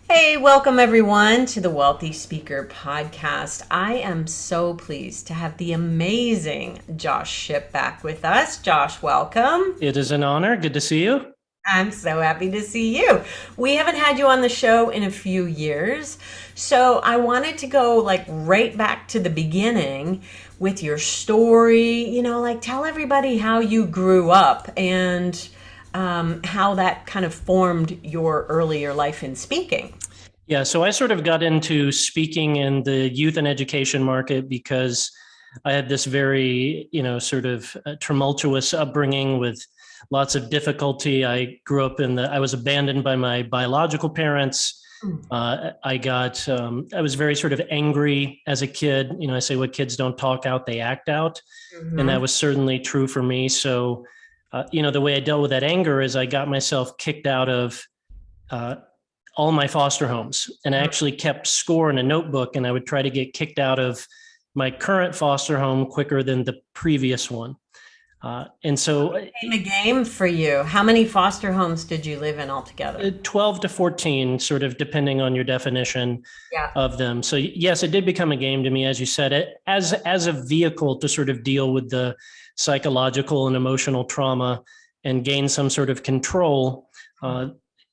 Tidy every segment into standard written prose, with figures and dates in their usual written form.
Hey, welcome everyone to the Wealthy Speaker Podcast. I am so pleased to have the amazing Josh Shipp back with us. Josh, welcome. It is an honor. Good to see you. I'm so happy to see you. We haven't had you on the show in a few years, so I wanted to go like right back to the beginning with your story. Like tell everybody how you grew up and how that kind of formed your earlier life in speaking. Yeah, so I sort of got into speaking in the youth and education market because I had this very, sort of tumultuous upbringing with lots of difficulty. I was abandoned by my biological parents. I was very sort of angry as a kid. I say what kids don't talk out, they act out. And that Mhm. was certainly true for me. So, the way I dealt with that anger is I got myself kicked out of uh, all my foster homes, and I actually kept score in a notebook, and I would try to get kicked out of my current foster home quicker than the previous one. And so Name a game for you. How many foster homes did you live in altogether? 12 to 14, sort of depending on your definition Yeah. of them. So yes, it did become a game to me, as you said, it as a vehicle to sort of deal with the psychological and emotional trauma and gain some sort of control,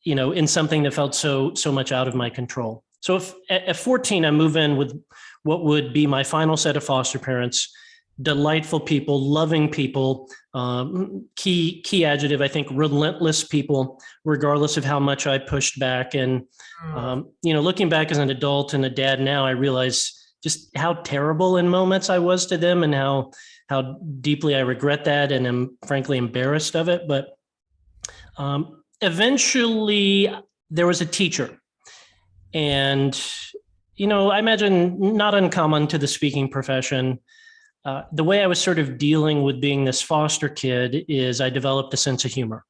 in something that felt so much out of my control. So if at 14, I move in with what would be my final set of foster parents, delightful people, loving people, key adjective, I think, relentless people, regardless of how much I pushed back. And, Mm. looking back as an adult and a dad now, I realize just how terrible in moments I was to them and how deeply I regret that and am frankly embarrassed of it. But eventually there was a teacher, and, I imagine not uncommon to the speaking profession. The way I was sort of dealing with being this foster kid is I developed a sense of humor.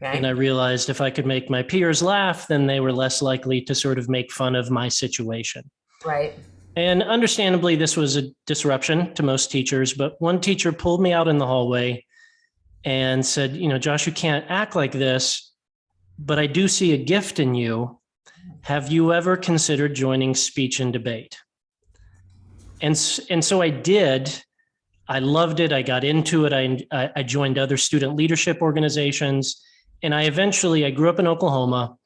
And I Okay. realized if I could make my peers laugh, then they were less likely to sort of make fun of my situation. Right. And understandably, this was a disruption to most teachers, but one teacher pulled me out in the hallway and said, Josh, you can't act like this, but I do see a gift in you. Have you ever considered joining speech and debate? And so I did. I loved it. I got into it. I joined other student leadership organizations. And I grew up in Oklahoma,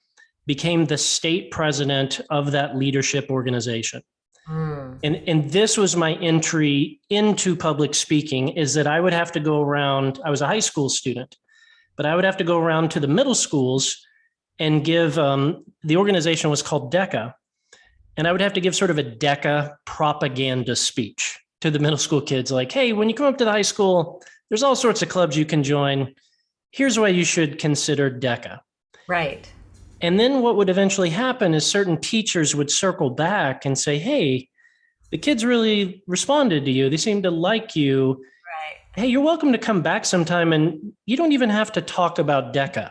became the state president of that leadership organization. Mm. And this was my entry into public speaking, is that I would have to go around. I was a high school student, but I would have to go around to the middle schools and give, the organization was called DECA. And I would have to give sort of a DECA propaganda speech to the middle school kids, like, hey, when you come up to the high school, there's all sorts of clubs you can join. Here's why you should consider DECA. Right. And then what would eventually happen is certain teachers would circle back and say, hey, the kids really responded to you. They seem to like you. Right. Hey, you're welcome to come back sometime. And you don't even have to talk about DECA.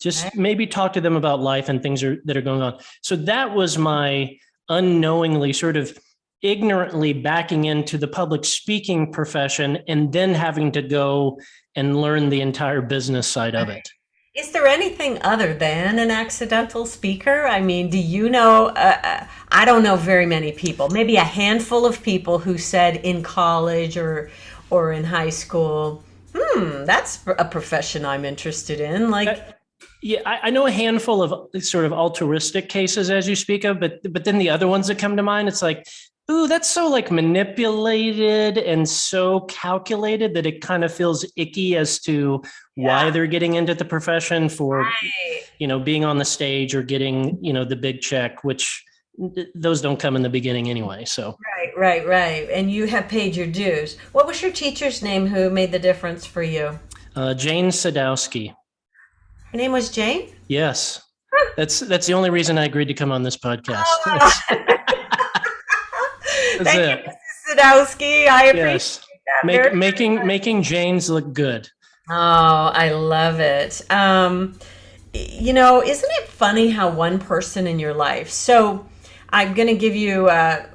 Just Right. maybe talk to them about life and things that are going on. So that was my unknowingly, sort of ignorantly backing into the public speaking profession and then having to go and learn the entire business side of it. Is there anything other than an accidental speaker? I mean, do you know? I don't know very many people, maybe a handful of people who said in college or in high school, that's a profession I'm interested in. Uh, Like, Yeah, I know a handful of sort of altruistic cases as you speak of, but then the other ones that come to mind, it's like, ooh, that's so like manipulated and so calculated that it kind of feels icky as to why yeah, they're getting into the profession for, right, being on the stage or getting, the big check, which those don't come in the beginning anyway. So right. And you have paid your dues. What was your teacher's name who made the difference for you? Jane Sadowski. Her name was Jane? Yes. That's the only reason I agreed to come on this podcast. Oh, That's thank you, it. Mrs. Sadowski. I appreciate Yes. that very Making Janes look good. Oh, I love it. Isn't it funny how one person in your life? So, I'm going to give you a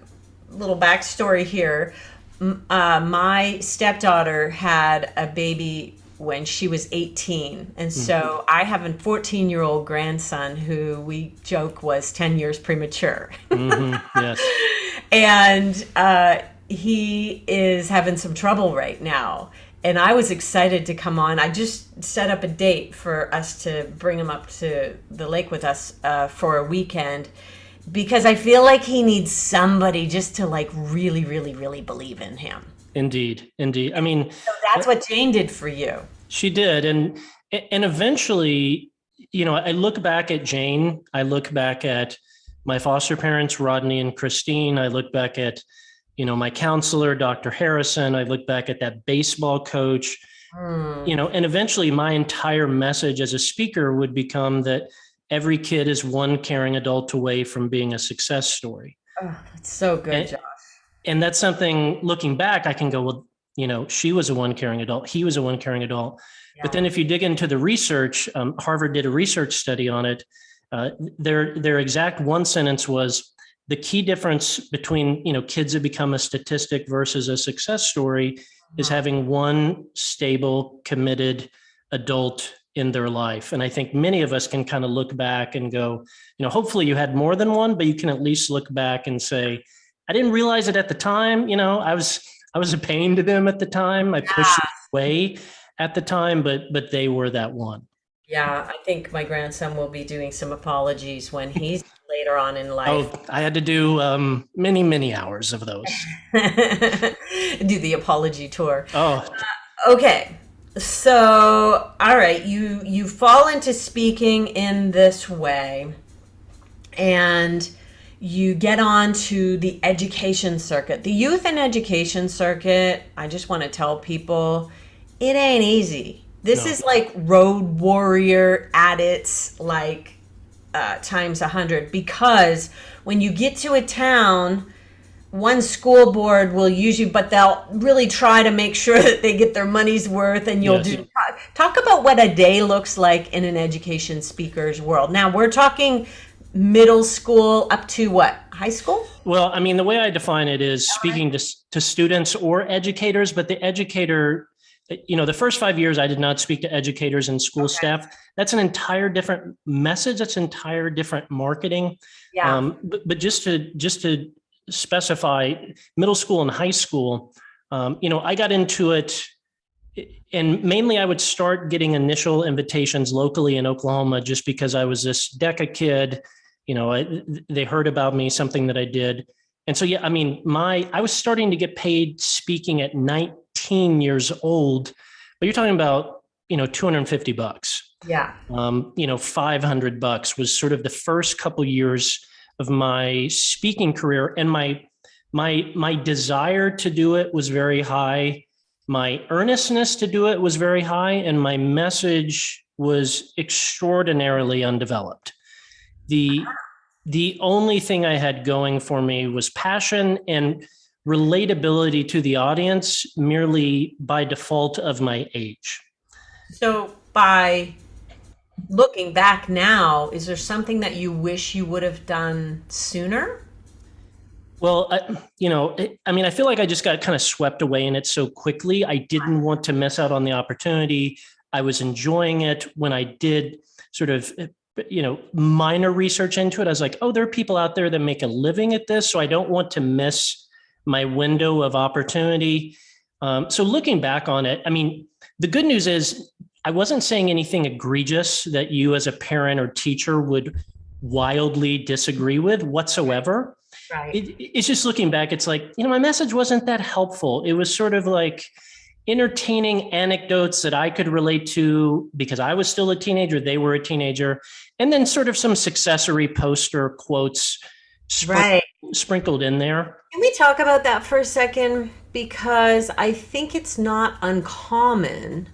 little backstory here. My stepdaughter had a baby when she was 18. And so I have a 14-year-old grandson who we joke was 10 years premature. Yes. And he is having some trouble right now. And I was excited to come on. I just set up a date for us to bring him up to the lake with us for a weekend, because I feel like he needs somebody just to like really, really, really believe in him. Indeed. Indeed. I mean, So that's what Jane did for you. she did. And eventually, I look back at Jane, I look back at my foster parents, Rodney and Christine. I look back at, my counselor, Dr. Harrison. I look back at that baseball coach, and eventually my entire message as a speaker would become that every kid is one caring adult away from being a success story. Oh, that's so good, Josh. And that's something, looking back, I can go, well, she was a one caring adult. He was a one caring adult. Yeah. But then if you dig into the research, Harvard did a research study on it. Their exact one sentence was, the key difference between, kids that become a statistic versus a success story is having one stable, committed adult in their life. And I think many of us can kind of look back and go, hopefully you had more than one, but you can at least look back and say, I didn't realize it at the time. I was a pain to them at the time. I pushed it away at the time, but they were that one. Yeah, I think my grandson will be doing some apologies when he's later on in life. Oh, I had to do many, many hours of those. Do the apology tour. Oh, okay. So, all right, you fall into speaking in this way, and you get on to the education circuit. The youth and education circuit, I just want to tell people, it ain't easy. This is like road warrior at its like times 100, because when you get to a town, one school board will use you, but they'll really try to make sure that they get their money's worth, and you'll talk about what a day looks like in an education speaker's world. Now we're talking middle school up to what? High school? Well, I mean, the way I define it is speaking to students or educators, but the educator, the first 5 years I did not speak to educators and school staff. That's an entire different message. That's entire different marketing. Yeah. But just to specify middle school and high school, I got into it, and mainly I would start getting initial invitations locally in Oklahoma just because I was this DECA kid. They heard about me, something that I did. And so, yeah, I mean, I was starting to get paid speaking at 19 years old, but you're talking about, $250. Yeah. $500 was sort of the first couple years of my speaking career. And my desire to do it was very high. My earnestness to do it was very high. And my message was extraordinarily undeveloped. The only thing I had going for me was passion and relatability to the audience, merely by default of my age. So by looking back now, is there something that you wish you would have done sooner? Well, I feel like I just got kind of swept away in it so quickly. I didn't want to miss out on the opportunity. I was enjoying it. When I did sort of minor research into it, I was like, oh, there are people out there that make a living at this, so I don't want to miss my window of opportunity. So looking back on it, I mean, the good news is I wasn't saying anything egregious that you as a parent or teacher would wildly disagree with whatsoever. Right. It's just looking back, it's like, my message wasn't that helpful. It was sort of like entertaining anecdotes that I could relate to because I was still a teenager, they were a teenager, and then sort of some successory poster quotes sprinkled in there. Can we talk about that for a second? Because I think it's not uncommon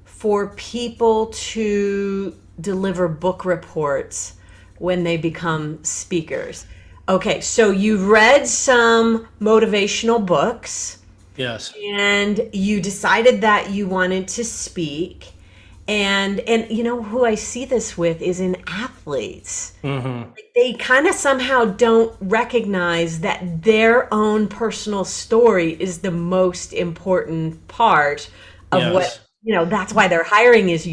for people to deliver book reports when they become speakers. Okay, so you've read some motivational books. Yes. And you decided that you wanted to speak. And who I see this with is in athletes. Mm-hmm. They kind of somehow don't recognize that their own personal story is the most important part of that's why they're hiring is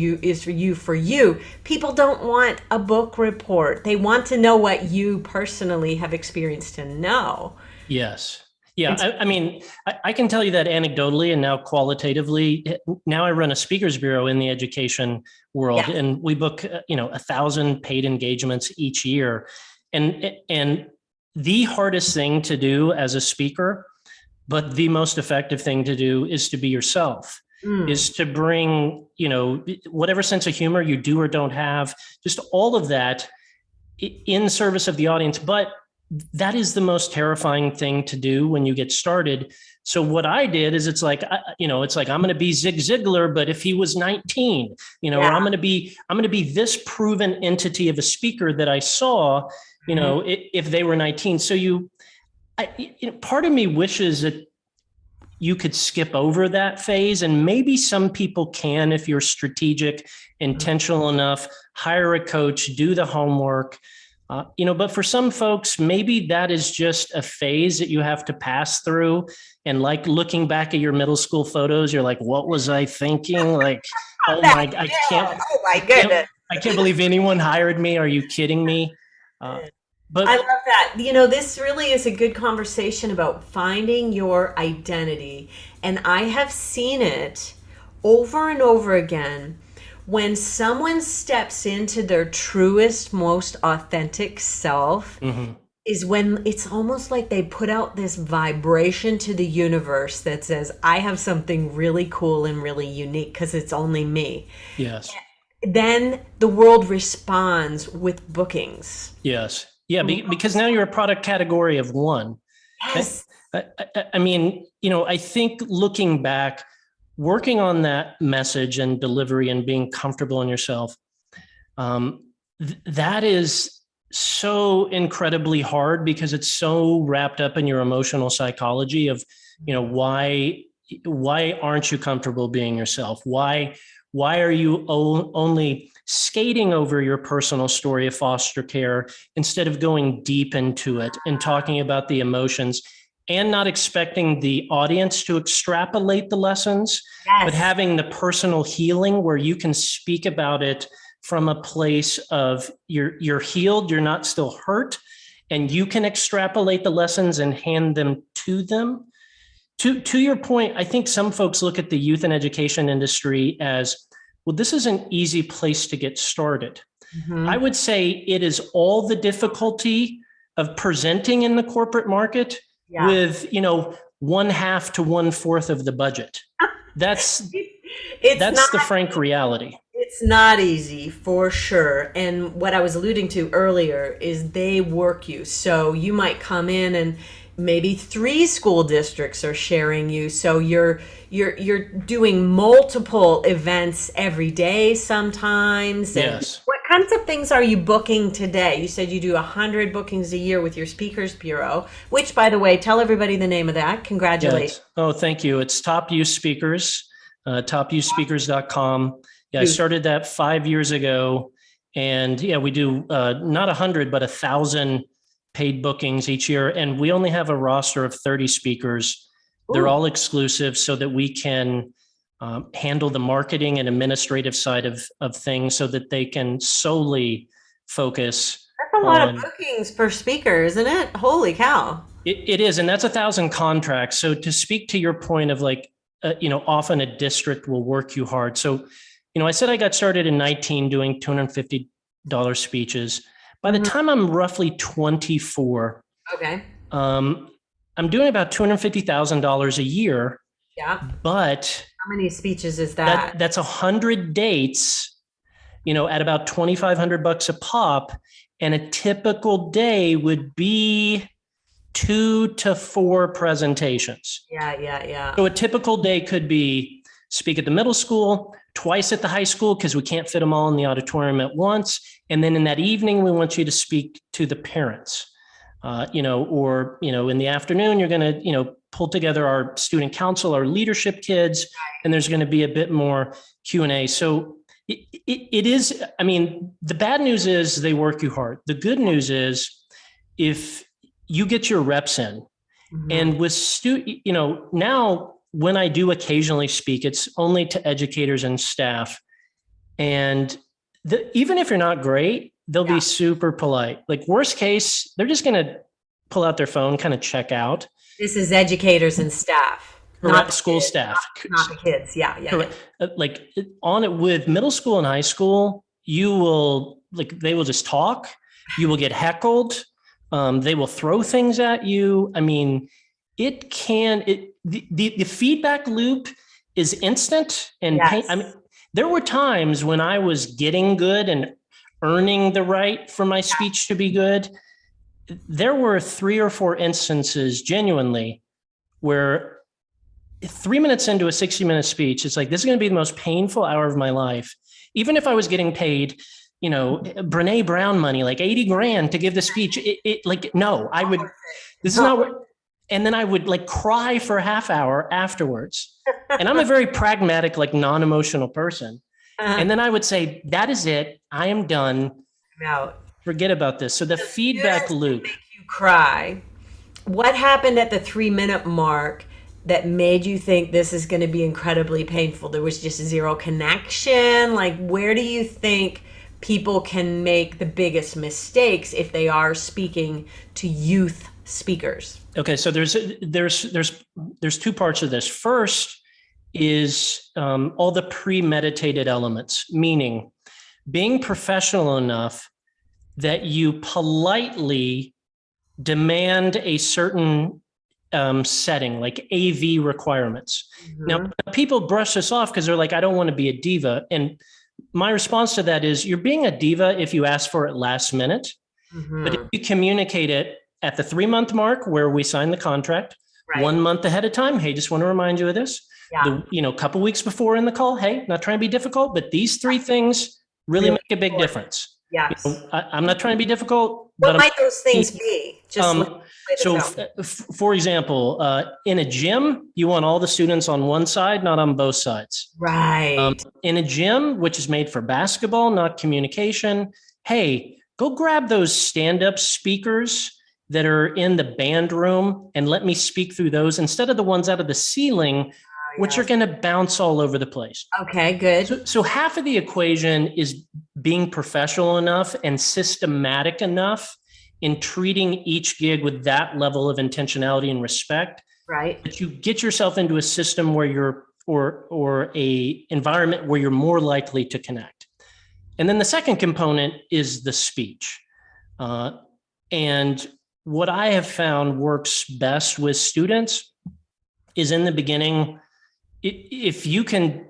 for you. People don't want a book report. They want to know what you personally have experienced and know. Yes. Yeah. And I mean, I can tell you that anecdotally and now qualitatively. Now I run a speakers bureau in the education world, yeah. and we book, 1,000 paid engagements each year. And the hardest thing to do as a speaker, but the most effective thing to do, is to be yourself, Mm. is to bring, whatever sense of humor you do or don't have, just all of that in service of the audience. But that is the most terrifying thing to do when you get started. So what I did is, it's like I'm going to be Zig Ziglar, but if he was 19, Yeah. or I'm going to be this proven entity of a speaker that I saw, Mhm. if they were 19. So part of me wishes that you could skip over that phase, and maybe some people can, if you're strategic, intentional enough, hire a coach, do the homework. But for some folks, maybe that is just a phase that you have to pass through. And like looking back at your middle school photos, you're like, what was I thinking? Like, oh That, my, yeah. Oh my goodness. I can't believe anyone hired me. Are you kidding me? Uh, I but love that. This really is a good conversation about finding your identity. And I have seen it over and over again when someone steps into their truest, most authentic self. mhm, Is when it's almost like they put out this vibration to the universe that says, I have something really cool and really unique because it's only me. yes. Then the world responds with bookings. Yes. Yeah, because now you're a product category of one. I, Yes. I mean, I think looking back, working on that message and delivery and being comfortable in yourself, that is so incredibly hard, because it's so wrapped up in your emotional psychology of, why aren't you comfortable being yourself? Why are you only skating over your personal story of foster care instead of going deep into it and talking about the emotions, and not expecting the audience to extrapolate the lessons, but Yes. having the personal healing where you can speak about it from a place of you're healed, you're not still hurt, and you can extrapolate the lessons and hand them to them. To your point, I think some folks look at the youth and education industry as, well, this is an easy place to get started. I Mhm. would say it is all the difficulty of presenting in the corporate market Yeah. with, one half to one fourth of the budget. That's It's not that's the frank reality. it's not easy for sure. And what I was alluding to earlier is they work you. So you might come in and maybe three school districts are sharing you. So you're doing multiple events every day sometimes. And Yes. what kinds of things are you booking today? You said you do 100 bookings a year with your speakers bureau, which, by the way, tell everybody the name of that. Congratulations. Oh, thank you. It's Top Use Speakers, topuseSpeakers.com. Yeah, I started that 5 years ago. And yeah, we do not 100, but 1,000 paid bookings each year. And we only have a roster of 30 speakers. They're Ooh, all exclusive so that we can handle the marketing and administrative side of things, so that they can solely focus that's a lot of on bookings per speaker, isn't it? Holy cow. it is. And that's 1,000 contracts. So to speak to your point of like, often a district will work you hard. So, I said I got started in 19 doing $250 speeches. By the Mhm. time I'm roughly 24, Okay. um, I'm doing about $250,000 a year, Yeah. but How many speeches is that? that's 100 dates, at about 2,500 bucks a pop. And a typical day would be 2 to 4 presentations. Yeah, yeah, yeah. So a typical day could be speak at the middle school, twice at the high school, because we can't fit them all in the auditorium at once. And then in that evening, we want you to speak to the parents. Or in the afternoon, you're going to, pull together our student council, our leadership kids, and there's going to be a bit more Q&A. So it is, I mean, the bad news is they work you hard. The good news is if you get your reps in, Mhm. and with now when I do occasionally speak, it's only to educators and staff. And even if you're not great, they'll be super polite. Like worst case, they're just going to pull out their phone, kind of check out. This is educators and staff, not school staff, not the kids. Yeah. Correct. Like on it with middle school and high school, you will they will just talk. You will get heckled. They will throw things at you. I mean, the feedback loop is instant and pain. I mean, there were times when I was getting good and earning the right for my speech to be good. There were 3 or 4 instances genuinely where 3 minutes into a 60-minute speech, it's like, this is going to be the most painful hour of my life. Even if I was getting paid, Brene Brown money, like 80 grand to give the speech, no, I would, this is not what, and then I would like cry for a half hour afterwards. And I'm a very pragmatic, like non-emotional person. And then I would say, that is it. I am done. No. Forget about this. So the feedback loop. Make you cry. What happened at the 3-minute mark that made you think this is going to be incredibly painful? There was just zero connection. Like, where do you think people can make the biggest mistakes if they are speaking to youth speakers? Okay, so there's 2 parts of this. First is all the premeditated elements, meaning being professional enough that you politely demand a certain setting, like AV requirements. Mm-hmm. Now, people brush this off because they're like, I don't want to be a diva. And my response to that is, you're being a diva if you ask for it last minute. Mm-hmm. But if you communicate it at the 3-month mark where we sign the contract, 1 month ahead of time, hey, just want to remind you of this. A couple weeks before in the call, hey, not trying to be difficult, but these 3 things really make a big difference. Yes. I'm not trying to be difficult. What might those things be? For example, in a gym, you want all the students on one side, not on both sides. Right. In a gym, which is made for basketball, not communication, hey, go grab those stand-up speakers that are in the band room and let me speak through those instead of the ones out of the ceiling, which are going to bounce all over the place. Okay, good. So half of the equation is being professional enough and systematic enough in treating each gig with that level of intentionality and respect. Right. That you get yourself into a system where you're, or a environment where you're more likely to connect. And then the second component is the speech. And what I have found works best with students is in the beginning, if you can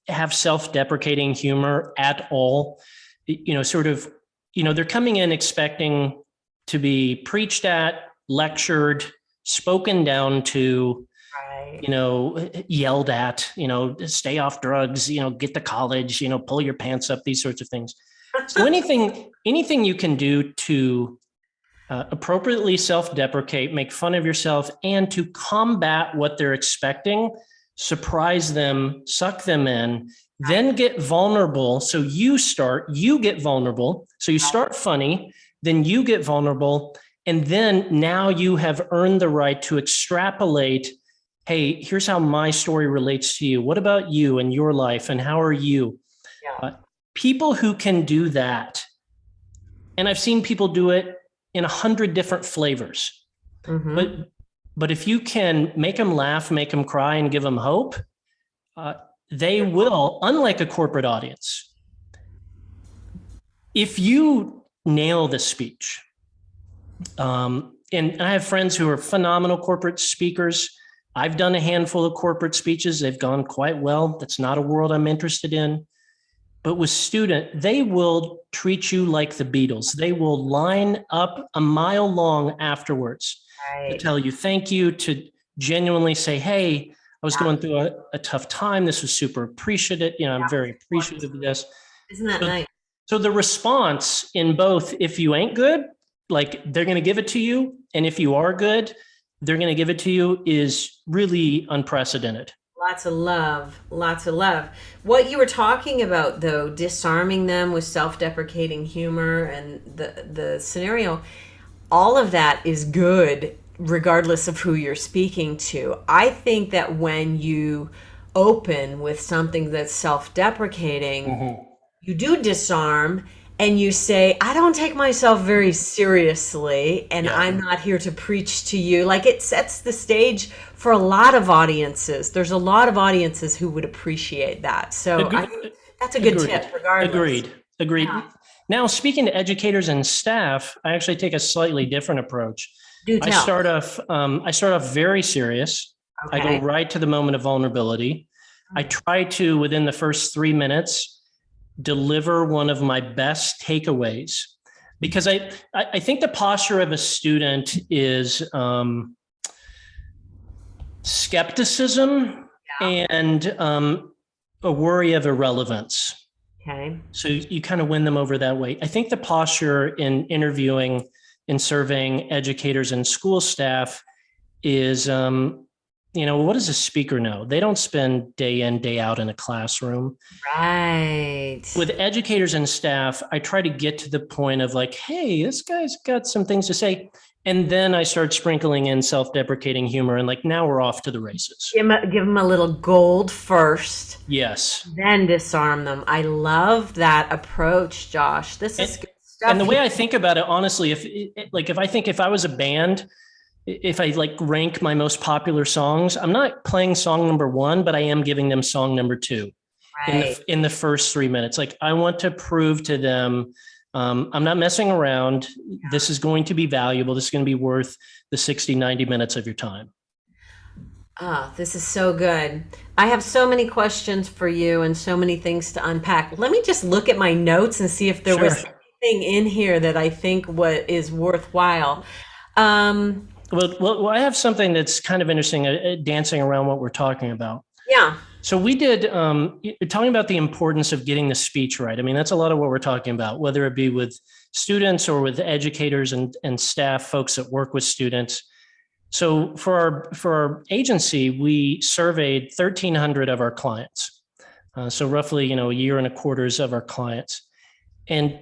have self-deprecating humor at all, they're coming in expecting to be preached at, lectured, spoken down to, yelled at, stay off drugs, get to college, pull your pants up, these sorts of things. So anything you can do to appropriately self-deprecate, make fun of yourself, and to combat what they're expecting, surprise them, suck them in, then get vulnerable. So you get vulnerable. So you start funny, then you get vulnerable. And then now you have earned the right to extrapolate. Hey, here's how my story relates to you. What about you and your life? And how are you? Yeah. People who can do that, and I've seen people do it in 100 different flavors, but if you can make them laugh, make them cry, and give them hope, they will, unlike a corporate audience. If you nail the speech, and I have friends who are phenomenal corporate speakers. I've done a handful of corporate speeches. They've gone quite well. That's not a world I'm interested in. But with student, they will treat you like the Beatles. They will line up a mile long afterwards to tell you thank you, to genuinely say, hey, I was going through a tough time. This was super appreciative. I'm very appreciative of this. Isn't that nice? So the response in both, if you ain't good, like they're going to give it to you. And if you are good, they're going to give it to you, is really unprecedented. Lots of love, lots of love. What you were talking about, though, disarming them with self-deprecating humor and the scenario, all of that is good regardless of who you're speaking to. I think that when you open with something that's self-deprecating, you do disarm and you say, I don't take myself very seriously and Yeah. I'm not here to preach to you. Like, it sets the stage for a lot of audiences. There's a lot of audiences who would appreciate that. So I think that's a good tip, regardless. Agreed. Yeah. Now, speaking to educators and staff, I actually take a slightly different approach. Do tell. I start off very serious. I go Okay. right to the moment of vulnerability. I try to, within the first 3 minutes, deliver one of my best takeaways, because I think the posture of a student is skepticism and a worry of irrelevance. Okay. So you kind of win them over that way. I think the posture in interviewing and surveying educators and school staff is, what does a speaker know? They don't spend day in, day out in a classroom. Right. With educators and staff, I try to get to the point of like, hey, this guy's got some things to say. And then I start sprinkling in self-deprecating humor, and like, now we're off to the races. Give them a little gold first, Yes. then disarm them. I love that approach, Josh. This is good stuff. And the way I think about it, honestly, if I was a band, if I like rank my most popular songs, I'm not playing song number 1, but I am giving them song number 2 Right. in the first 3 minutes. Like, I want to prove to them, I'm not messing around. This is going to be valuable. This is going to be worth the 60, 90 minutes of your time. This is so good. I have so many questions for you and so many things to unpack. Let me just look at my notes and see if there was anything in here that I think what is worthwhile. Well, I have something that's kind of interesting, dancing around what we're talking about. Yeah. So we did, talking about the importance of getting the speech right. I mean, that's a lot of what we're talking about, whether it be with students or with educators and staff, folks that work with students. So for our agency, we surveyed 1,300 of our clients. So roughly, a year and a quarters of our clients, and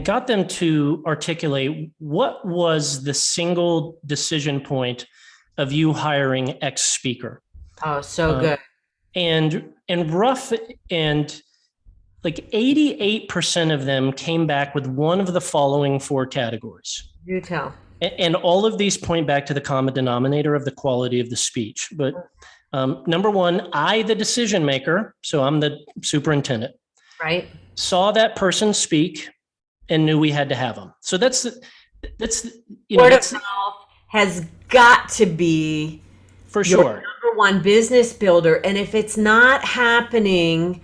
got them to articulate what was the single decision point of you hiring X speaker. Oh, so good. And rough and like 88% of them came back with one of the following 4 categories. Do tell. And all of these point back to the common denominator of the quality of the speech. But number 1, I, the decision maker, so I'm the superintendent, Right. saw that person speak and knew we had to have them. So that's Word of mouth has got to be for your sure. number one business builder. And if it's not happening,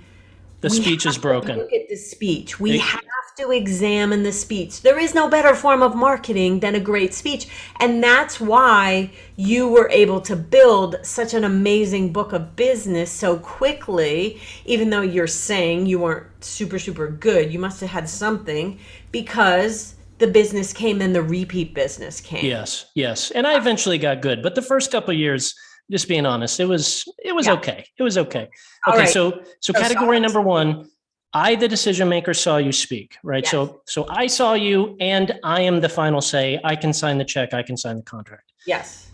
The speech is broken. look at the speech. We have to examine the speech. There is no better form of marketing than a great speech. And that's why you were able to build such an amazing book of business so quickly, even though you're saying you weren't super, super good. You must have had something, because the business came and the repeat business came. Yes. And I eventually got good, but the first couple of years, just being honest, it was okay. It was okay. All Okay. right. So category number 1, I, the decision maker, saw you speak, right? Yes. So I saw you, and I am the final say. I can sign the check. I can sign the contract. Yes.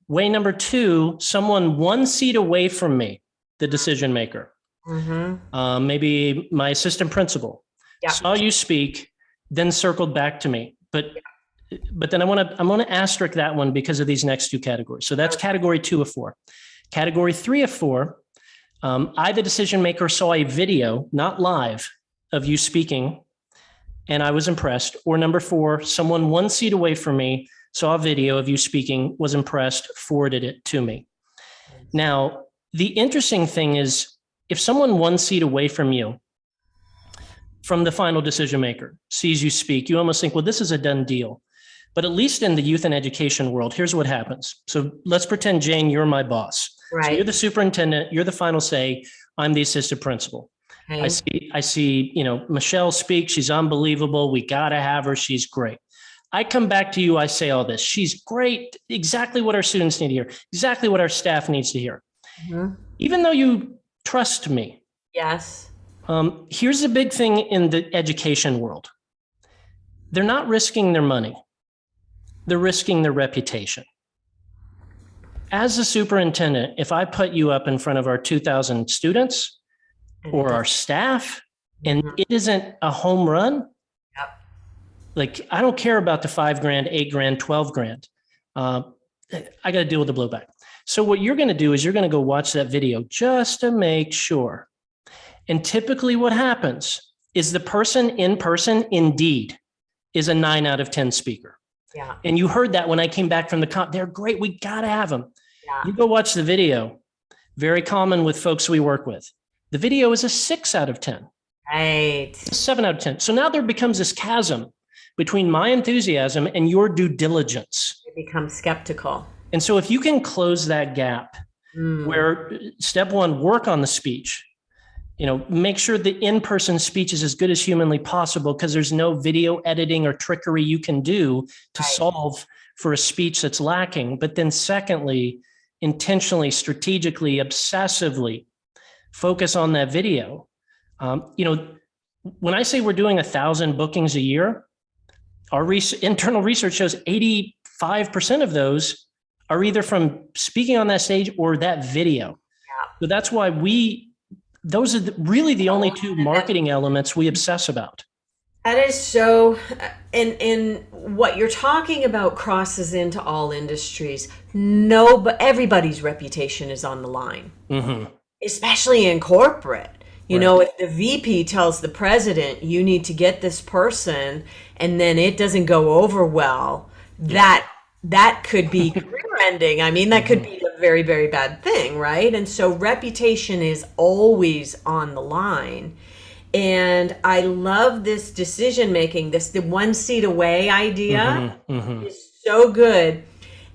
Way number 2, someone one seat away from me, the decision maker, maybe my assistant principal, saw you speak, then circled back to me. But then I want to asterisk that one because of these next 2 categories. So that's category 2 of 4. Category 3 of 4, I, the decision maker, saw a video, not live, of you speaking, and I was impressed. Or number 4, someone one seat away from me saw a video of you speaking, was impressed, forwarded it to me. Now, the interesting thing is, if someone one seat away from you, from the final decision maker, sees you speak, you almost think, well, this is a done deal. But at least in the youth and education world, here's what happens. So let's pretend, Jane, you're my boss. Right. So you're the superintendent, you're the final say, I'm the assistant principal. Okay. I see, Michelle speak. She's unbelievable. We got to have her. She's great. I come back to you. I say all this. She's great. Exactly what our students need to hear. Exactly what our staff needs to hear. Even though you trust me. Yes. Here's the big thing in the education world. They're not risking their money. They're risking their reputation. As a superintendent, if I put you up in front of our 2,000 students or our staff, and it isn't a home run, like I don't care about the $5,000, $8,000, $12,000. I got to deal with the blowback. So what you're going to do is you're going to go watch that video just to make sure. And typically what happens is the person in person indeed is a 9 out of 10 speaker. Yeah. And you heard that when I came back from the comp. They're great. We got to have them. Yeah. You go watch the video. Very common with folks we work with. The video is a 6 out of 10. Right. 7 out of 10. So now there becomes this chasm between my enthusiasm and your due diligence. They become skeptical. And so if you can close that gap where step one, work on the speech, make sure the in-person speech is as good as humanly possible, because there's no video editing or trickery you can do to solve for a speech that's lacking. But then secondly, intentionally, strategically, obsessively focus on that video. When I say we're doing 1,000 bookings a year, our internal research shows 85% of those are either from speaking on that stage or that video. Yeah. So that's why those are really the only two marketing elements we obsess about. That is so, and what you're talking about crosses into all industries. But everybody's reputation is on the line, especially in corporate. If the VP tells the president, you need to get this person, and then it doesn't go over well, that could be career-ending. I mean, that could be a very, very bad thing, right? And so reputation is always on the line. And I love this decision-making, the one seat away idea is so good.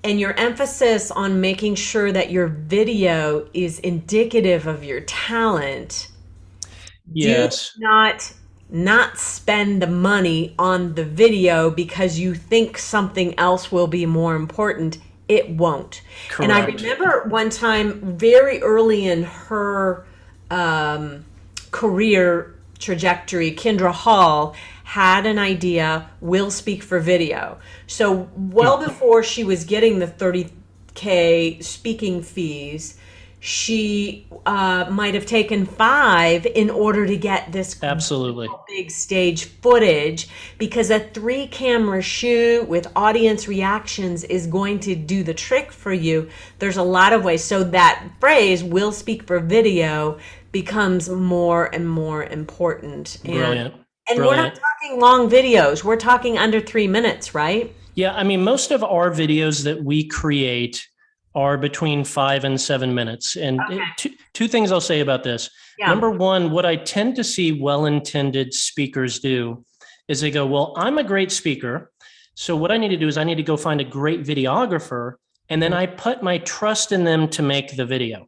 And your emphasis on making sure that your video is indicative of your talent. Yes. Do not spend the money on the video because you think something else will be more important. It won't. Correct. And I remember one time very early in her career trajectory, Kendra Hall had an idea, will speak for video. So well before she was getting the $30K speaking fees, she might have taken 5 in order to get this absolutely big stage footage, because a 3-camera shoot with audience reactions is going to do the trick for you. There's a lot of ways. So that phrase, will speak for video, becomes more and more important. Brilliant. And we're not talking long videos. We're talking under 3 minutes, right? Yeah. I mean, most of our videos that we create are between 5 and 7 minutes. And two things I'll say about this. Yeah. Number one, what I tend to see well-intended speakers do is they go, well, I'm a great speaker. So what I need to do is I need to go find a great videographer. And then I put my trust in them to make the video.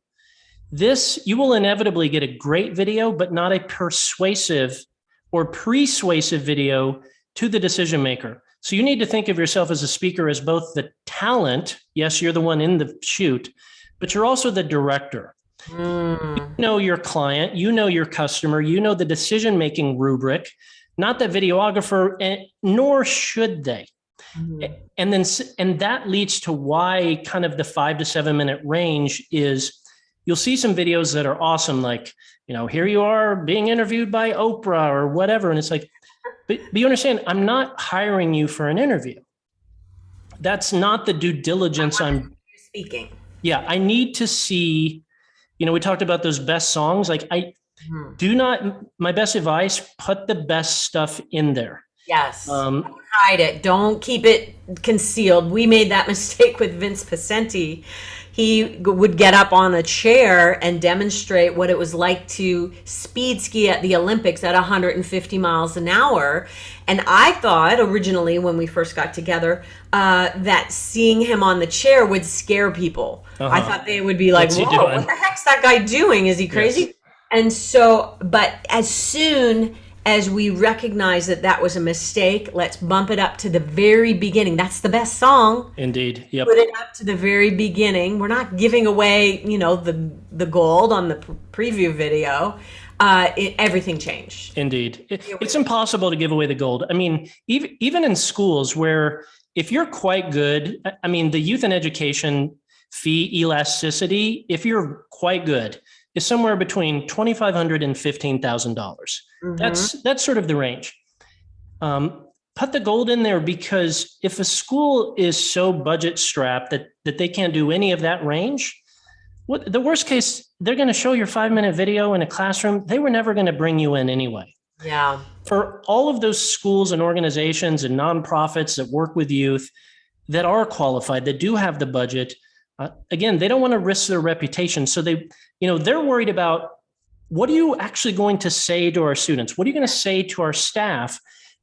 You will inevitably get a great video, but not a persuasive or persuasive video to the decision maker. So you need to think of yourself as a speaker as both the talent. Yes, you're the one in the shoot, but you're also the director. You know your client, you know your customer, you know the decision-making rubric, not the videographer, nor should they. And that leads to why kind of the 5 to 7 minute range is. You'll see some videos that are awesome, like, here you are being interviewed by Oprah or whatever. And it's like, but you understand, I'm not hiring you for an interview. That's not the due diligence I'm speaking. Yeah, I need to see, we talked about those best songs. Like my best advice, put the best stuff in there. Yes. Don't hide it. Don't keep it concealed. We made that mistake with Vince Pacenti. He would get up on a chair and demonstrate what it was like to speed ski at the Olympics at 150 miles an hour. And I thought originally when we first got together that seeing him on the chair would scare people. I thought they would be like, whoa, what the heck's that guy doing? Is he crazy? Yes. And so, but as soon as we recognize that was a mistake, let's bump it up to the very beginning. That's the best song. Indeed. Yep. Put it up to the very beginning. We're not giving away, the gold on the preview video. Everything changed. Indeed. It's impossible to give away the gold. I mean, even in schools where if you're quite good, I mean, the youth and education fee elasticity, if you're quite good, is somewhere between $2,500 and $15,000. That's sort of the range. Put the gold in there, because if a school is so budget strapped that they can't do any of that range, what the worst case, they're going to show your 5-minute video in a classroom. They were never going to bring you in anyway. Yeah. For all of those schools and organizations and nonprofits that work with youth that are qualified, that do have the budget, again, they don't want to risk their reputation. So they're worried about, what are you actually going to say to our students? What are you going to say to our staff?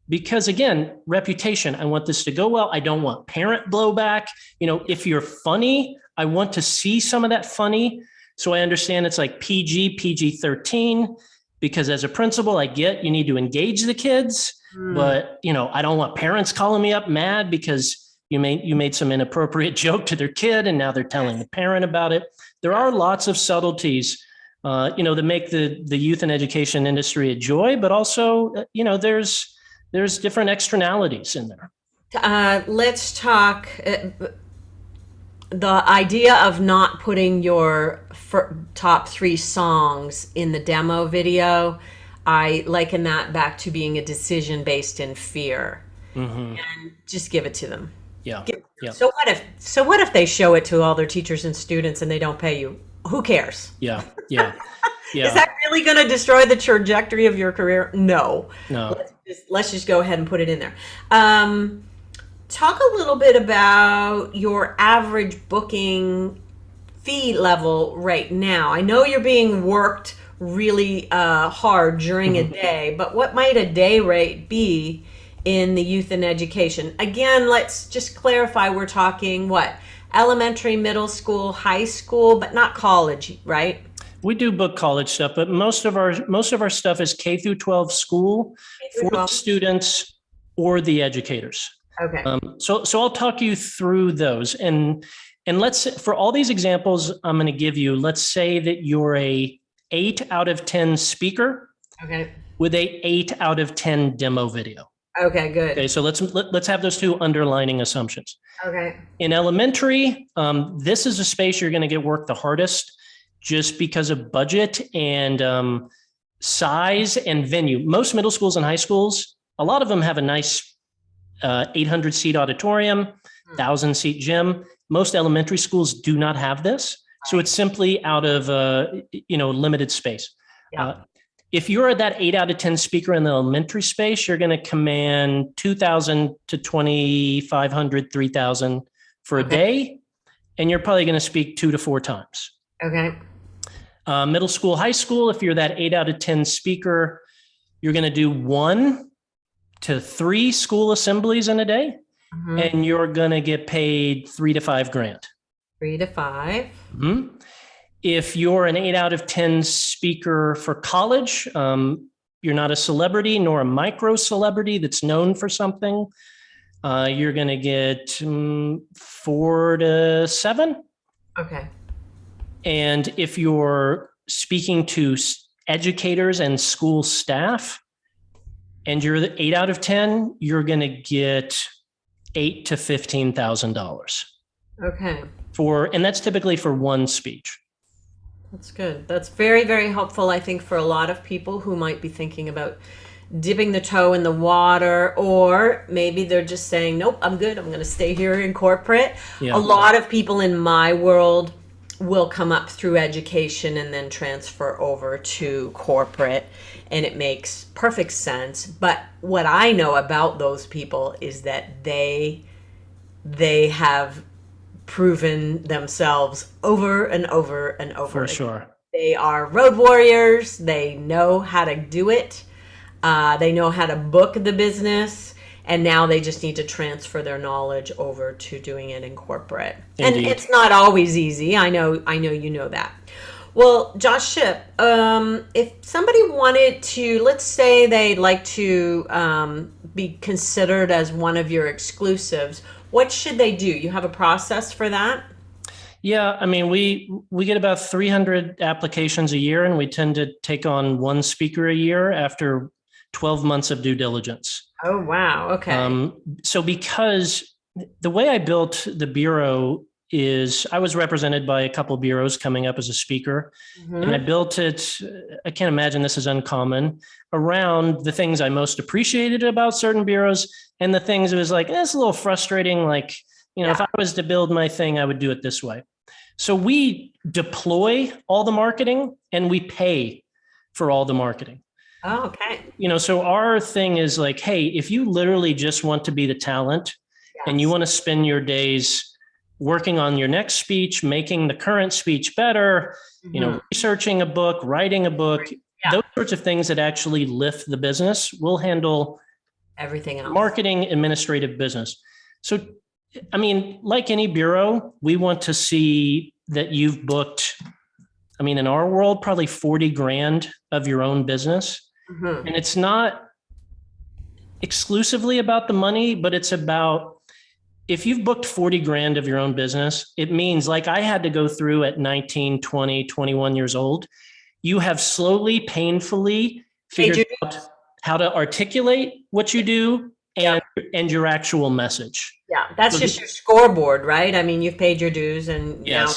Because again, reputation, I want this to go well. I don't want parent blowback. If you're funny, I want to see some of that funny. So I understand it's like PG-13, because as a principal, I get you need to engage the kids, but I don't want parents calling me up mad because you made some inappropriate joke to their kid and now they're telling the parent about it. There are lots of subtleties, that make the youth and education industry a joy, but also, there's different externalities in there. Let's talk the idea of not putting your top 3 songs in the demo video. I liken that back to being a decision based in fear, and just give it to them. Yeah. So what if they show it to all their teachers and students and they don't pay you? Who cares? Yeah. Is that really going to destroy the trajectory of your career? No. Let's just go ahead and put it in there. Talk a little bit about your average booking fee level right now. I know you're being worked really hard during a day, but what might a day rate be in the youth and education? Again, let's just clarify, we're talking what? Elementary, middle school, high school, but not college, right? We do book college stuff, but most of our stuff is K through 12 school for the students or the educators. Okay. So I'll talk you through those, and let's, for all these examples I'm going to give you, let's say that you're a 8 out of 10 speaker. Okay. With a 8 out of 10 demo video. Okay, good. Okay, so let's have those 2 underlining assumptions. Okay. In elementary, this is a space you're going to get worked the hardest, just because of budget and size and venue. Most middle schools and high schools, a lot of them have a nice 800-seat auditorium, 1,000-seat gym. Most elementary schools do not have this, so it's simply out of limited space. Yeah. If you're at that 8 out of 10 speaker in the elementary space, you're going to command $2,000 to $2,500, $3,000 for a day, and you're probably going to speak 2 to 4 times. Okay. Middle school, high school, if you're that 8 out of 10 speaker, you're going to do 1 to 3 school assemblies in a day, and you're going to get paid $3,000 to $5,000. 3 to 5. If you're an 8 out of 10 speaker for college, you're not a celebrity nor a micro celebrity that's known for something, you're going to get 4 to 7. Okay. And if you're speaking to educators and school staff, and you're the 8 out of 10, you're going to get $8,000 to $15,000. Okay. And that's typically for one speech. That's good. That's very, very helpful, I think, for a lot of people who might be thinking about dipping the toe in the water, or maybe they're just saying, nope, I'm good. I'm going to stay here in corporate. Yeah. A lot of people in my world will come up through education and then transfer over to corporate, and it makes perfect sense. But what I know about those people is that they have proven themselves over and over and over. For sure. They are road warriors. They know how to do it. They know how to book the business. And now they just need to transfer their knowledge over to doing it in corporate. Indeed. And it's not always easy. I know you know that. Well, Josh Shipp, if somebody wanted to, let's say they'd like to be considered as one of your exclusives, what should they do? You have a process for that? Yeah, I mean, we get about 300 applications a year, and we tend to take on one speaker a year after 12 months of due diligence. Oh, wow. Okay. So because the way I built the Bureau is I was represented by a couple of bureaus coming up as a speaker, and I built it. I can't imagine this is uncommon around the things I most appreciated about certain bureaus and the things it was like, it's a little frustrating. Like, if I was to build my thing, I would do it this way. So we deploy all the marketing and we pay for all the marketing. Oh, okay. So our thing is like, hey, if you literally just want to be the talent and you want to spend your days working on your next speech, making the current speech better, researching a book, writing a book, those sorts of things that actually lift the business, we'll handle everything else. Marketing, administrative business. So, I mean, like any bureau, we want to see that you've booked, in our world, probably 40 grand of your own business. And it's not exclusively about the money, but it's about, if you've booked 40 grand of your own business, it means, like I had to go through at 19, 20, 21 years old, you have slowly, painfully figured out how to articulate what you do and your actual message. Yeah, that's just your scoreboard, right? I mean, you've paid your dues, and now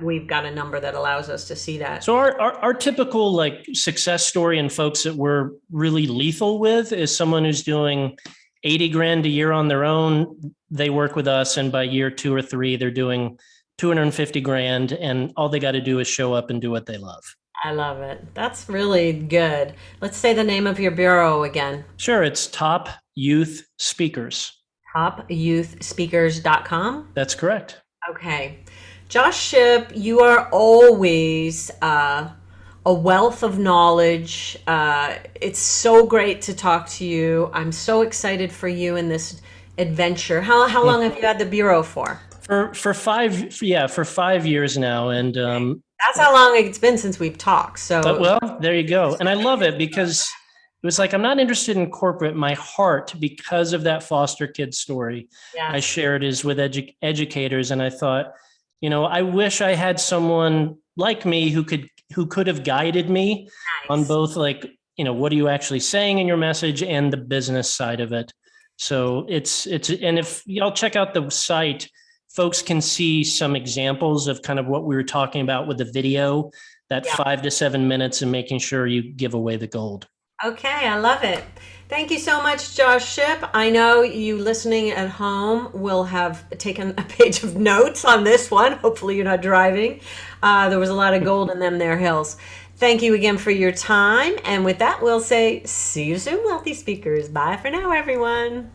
we've got a number that allows us to see that. So our typical like success story and folks that we're really lethal with is someone who's doing 80 grand a year on their own. They work with us, and by year 2 or 3, they're doing 250 grand, and all they got to do is show up and do what they love. I love it. That's really good. Let's say the name of your bureau again. Sure. It's Top Youth Speakers. TopYouthSpeakers.com? That's correct. Okay. Josh Shipp, you are always a wealth of knowledge. It's so great to talk to you. I'm so excited for you in this adventure. How long have you had the bureau for? For 5 years now. And that's how long it's been since we've talked. So well, there you go. And I love it because it was like, I'm not interested in corporate. My heart, because of that foster kid story I shared, is with educators. And I thought, I wish I had someone like me who could have guided me on both, like, what are you actually saying in your message and the business side of it. So it's, and if y'all check out the site, folks can see some examples of kind of what we were talking about with the video, that 5 to 7 minutes, and making sure you give away the gold. Okay, I love it. Thank you so much, Josh Shipp. I know you listening at home will have taken a page of notes on this one. Hopefully you're not driving. There was a lot of gold in them there hills. Thank you again for your time. And with that, we'll say, see you soon, Wealthy Speakers. Bye for now, everyone.